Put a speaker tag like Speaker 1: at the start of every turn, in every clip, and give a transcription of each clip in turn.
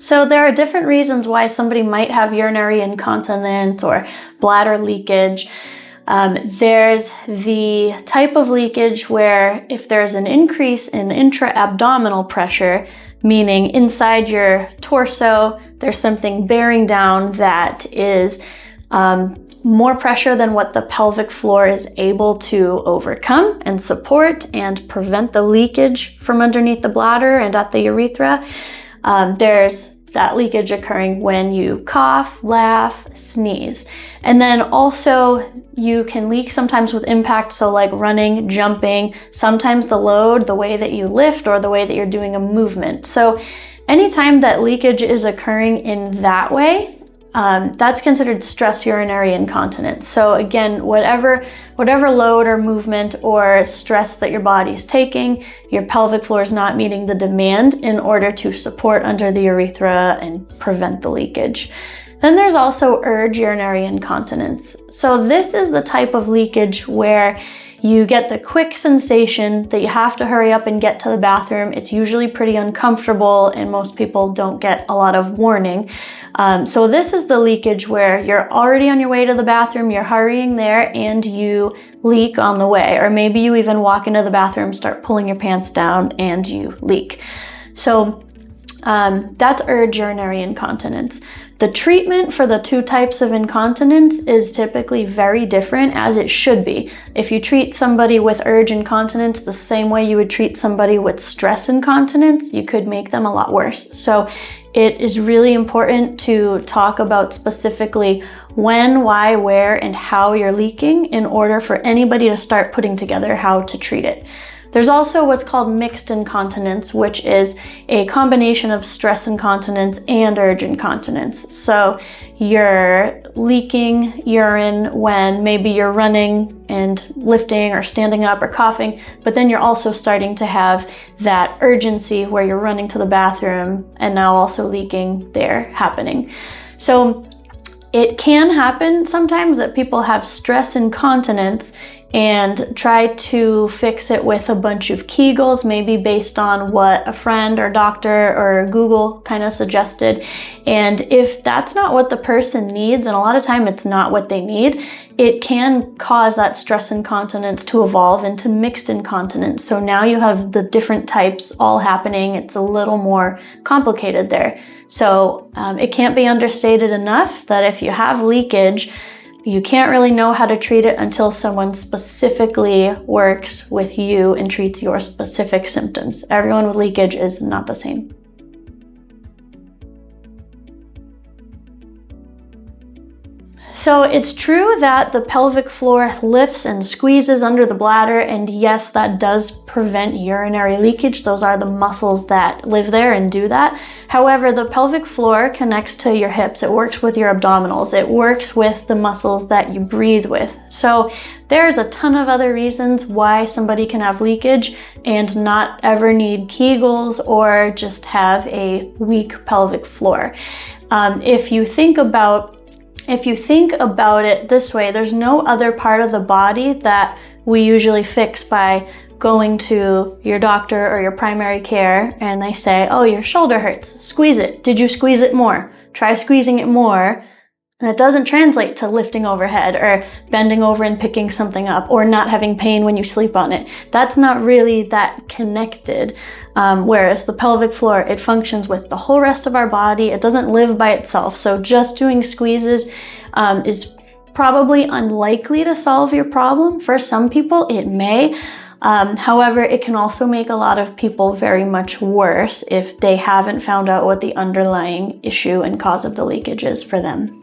Speaker 1: So there are different reasons why somebody might have urinary incontinence or bladder leakage. There's the type of leakage where if there's an increase in intra-abdominal pressure, meaning inside your torso, there's something bearing down that is more pressure than what the pelvic floor is able to overcome and support and prevent the leakage from underneath the bladder and at the urethra. There's that leakage occurring when you cough, laugh, sneeze. And then also you can leak sometimes with impact, so like running, jumping, sometimes the load, the way that you lift, or the way that you're doing a movement. So anytime that leakage is occurring in that way, that's considered stress urinary incontinence. So again, whatever load or movement or stress that your body's taking, your pelvic floor is not meeting the demand in order to support under the urethra and prevent the leakage. Then there's also urge urinary incontinence. So this is the type of leakage where you get the quick sensation that you have to hurry up and get to the bathroom. It's usually pretty uncomfortable and most people don't get a lot of warning. So this is the leakage where you're already on your way to the bathroom, you're hurrying there, and you leak on the way. Or maybe you even walk into the bathroom, start pulling your pants down, and you leak. So that's urge urinary incontinence. The treatment for the two types of incontinence is typically very different, as it should be. If you treat somebody with urge incontinence the same way you would treat somebody with stress incontinence, you could make them a lot worse. So it is really important to talk about specifically when, why, where, and how you're leaking in order for anybody to start putting together how to treat it. There's also what's called mixed incontinence, which is a combination of stress incontinence and urge incontinence. So you're leaking urine when maybe you're running and lifting or standing up or coughing, but then you're also starting to have that urgency where you're running to the bathroom and now also leaking there happening. So it can happen sometimes that people have stress incontinence and try to fix it with a bunch of Kegels, maybe based on what a friend or doctor or Google kind of suggested. And if that's not what the person needs, and a lot of time it's not what they need, it can cause that stress incontinence to evolve into mixed incontinence. So now you have the different types all happening. It's a little more complicated there. So it can't be understated enough that if you have leakage, you can't really know how to treat it until someone specifically works with you and treats your specific symptoms. Everyone with leakage is not the same. So it's true that the pelvic floor lifts and squeezes under the bladder, and yes, that does prevent urinary leakage. Those are the muscles that live there and do that. However, the pelvic floor connects to your hips. It works with your abdominals. It works with the muscles that you breathe with. So there's a ton of other reasons why somebody can have leakage and not ever need Kegels or just have a weak pelvic floor. If you think about it this way, there's no other part of the body that we usually fix by going to your doctor or your primary care and they say, oh, your shoulder hurts, squeeze it. Did you squeeze it more? Try squeezing it more. And it doesn't translate to lifting overhead or bending over and picking something up or not having pain when you sleep on it. That's not really that connected. Whereas the pelvic floor, it functions with the whole rest of our body. It doesn't live by itself. So just doing squeezes is probably unlikely to solve your problem. For some people, it may. However, it can also make a lot of people very much worse if they haven't found out what the underlying issue and cause of the leakage is for them.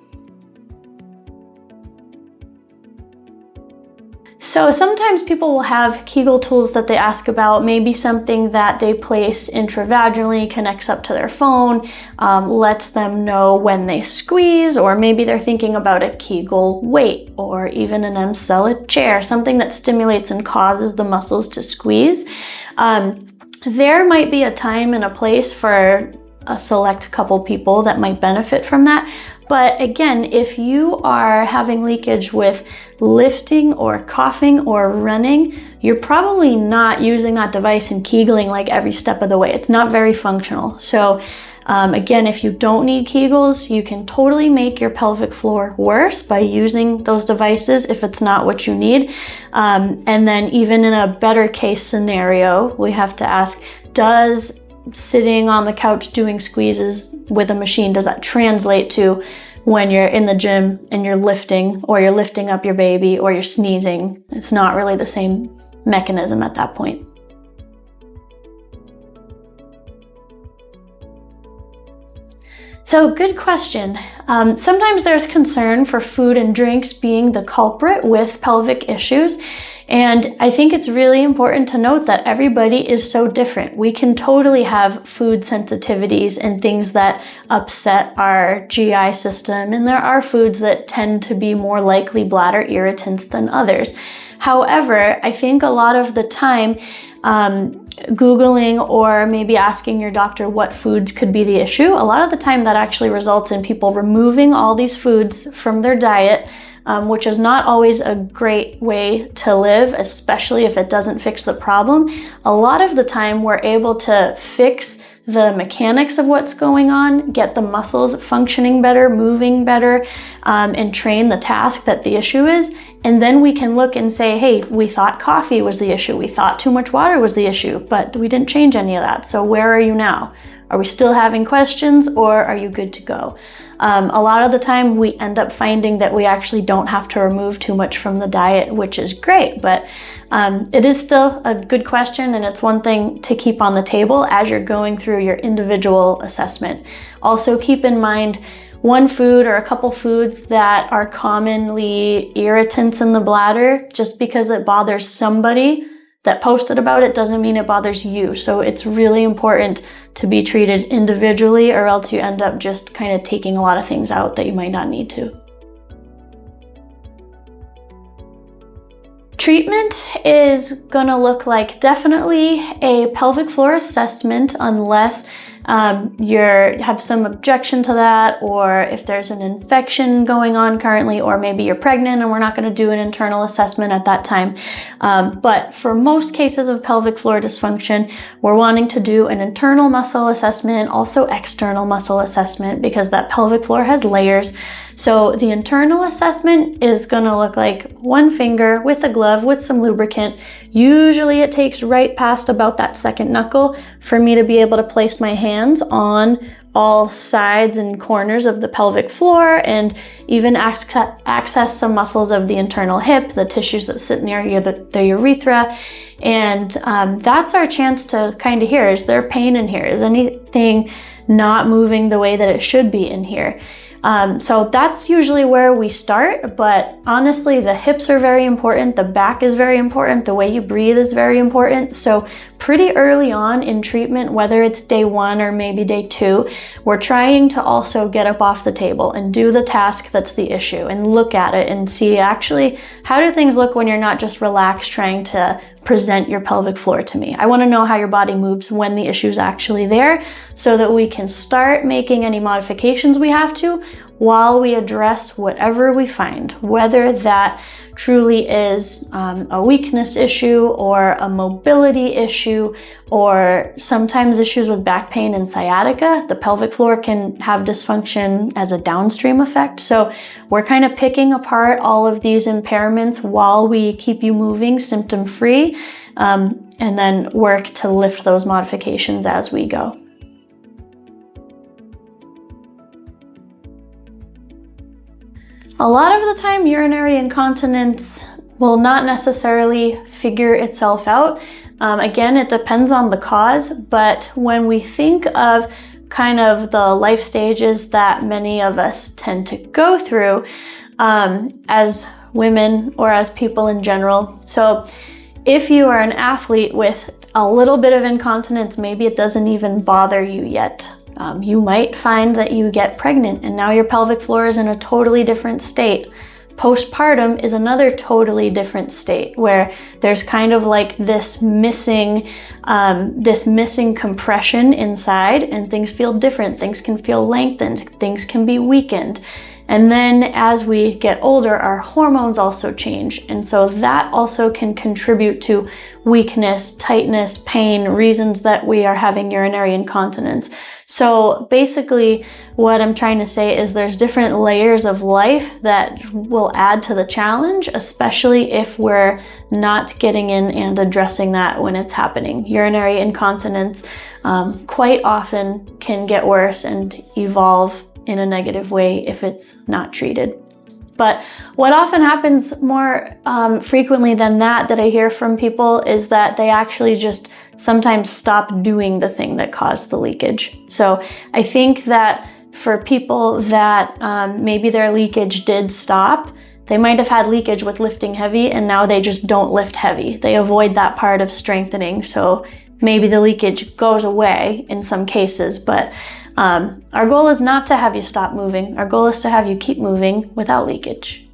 Speaker 1: So sometimes people will have Kegel tools that they ask about, maybe something that they place intravaginally, connects up to their phone, lets them know when they squeeze, or maybe they're thinking about a Kegel weight or even an Emsella chair, something that stimulates and causes the muscles to squeeze. There might be a time and a place for a select couple people that might benefit from that. But again, if you are having leakage with lifting or coughing or running, you're probably not using that device and Kegling like every step of the way. It's not very functional. So again, if you don't need Kegels, you can totally make your pelvic floor worse by using those devices if it's not what you need. And then even in a better case scenario, we have to ask, does sitting on the couch doing squeezes with a machine, does that translate to when you're in the gym and you're lifting, or you're lifting up your baby, or you're sneezing? It's not really the same mechanism at that point. So good question. Sometimes there's concern for food and drinks being the culprit with pelvic issues. And I think it's really important to note that everybody is so different. We can totally have food sensitivities and things that upset our GI system. And there are foods that tend to be more likely bladder irritants than others. However, I think a lot of the time, Googling or maybe asking your doctor what foods could be the issue, a lot of the time that actually results in people removing all these foods from their diet, which is not always a great way to live, especially if it doesn't fix the problem. A lot of the time we're able to fix the mechanics of what's going on, get the muscles functioning better, moving better, and train the task that the issue is. And then we can look and say, hey, we thought coffee was the issue. We thought too much water was the issue, but we didn't change any of that. So where are you now? Are we still having questions, or are you good to go? A lot of the time we end up finding that we actually don't have to remove too much from the diet, which is great, but it is still a good question, and it's one thing to keep on the table as you're going through your individual assessment. Also keep in mind one food or a couple foods that are commonly irritants in the bladder. Just because it bothers somebody that posted about it doesn't mean it bothers you. So it's really important to be treated individually, or else you end up just kind of taking a lot of things out that you might not need to. Treatment is gonna look like definitely a pelvic floor assessment, unless you have some objection to that, or if there's an infection going on currently, or maybe you're pregnant and we're not going to do an internal assessment at that time. But for most cases of pelvic floor dysfunction, we're wanting to do an internal muscle assessment, also external muscle assessment, because that pelvic floor has layers. So the internal assessment is going to look like one finger with a glove with some lubricant. Usually it takes right past about that second knuckle for me to be able to place my hands on all sides and corners of the pelvic floor, and even access some muscles of the internal hip, the tissues that sit near the urethra. And that's our chance to kind of hear, is there pain in here? Is anything not moving the way that it should be in here? So that's usually where we start, but honestly, the hips are very important, the back is very important, the way you breathe is very important. So pretty early on in treatment, whether it's day 1 or maybe day 2, we're trying to also get up off the table and do the task that's the issue, and look at it and see actually, how do things look when you're not just relaxed trying to present your pelvic floor to me. I want to know how your body moves when the issue is actually there, so that we can start making any modifications we have to while we address whatever we find, whether that truly is a weakness issue or a mobility issue, or sometimes issues with back pain and sciatica. The pelvic floor can have dysfunction as a downstream effect. So we're kind of picking apart all of these impairments while we keep you moving symptom-free, and then work to lift those modifications as we go. A lot of the time, urinary incontinence will not necessarily figure itself out. Again, it depends on the cause, but when we think of kind of the life stages that many of us tend to go through as women or as people in general. So if you are an athlete with a little bit of incontinence, maybe it doesn't even bother you yet. You might find that you get pregnant and now your pelvic floor is in a totally different state. Postpartum is another totally different state where there's kind of like this missing compression inside, and things feel different. Things can feel lengthened, things can be weakened. And then as we get older, our hormones also change. And so that also can contribute to weakness, tightness, pain, reasons that we are having urinary incontinence. So basically what I'm trying to say is there's different layers of life that will add to the challenge, especially if we're not getting in and addressing that when it's happening. Urinary incontinence quite often can get worse and evolve in a negative way if it's not treated. But what often happens more frequently than that I hear from people is that they actually just sometimes stop doing the thing that caused the leakage. So I think that for people that maybe their leakage did stop, they might have had leakage with lifting heavy and now they just don't lift heavy. They avoid that part of strengthening. So maybe the leakage goes away in some cases, but our goal is not to have you stop moving. Our goal is to have you keep moving without leakage.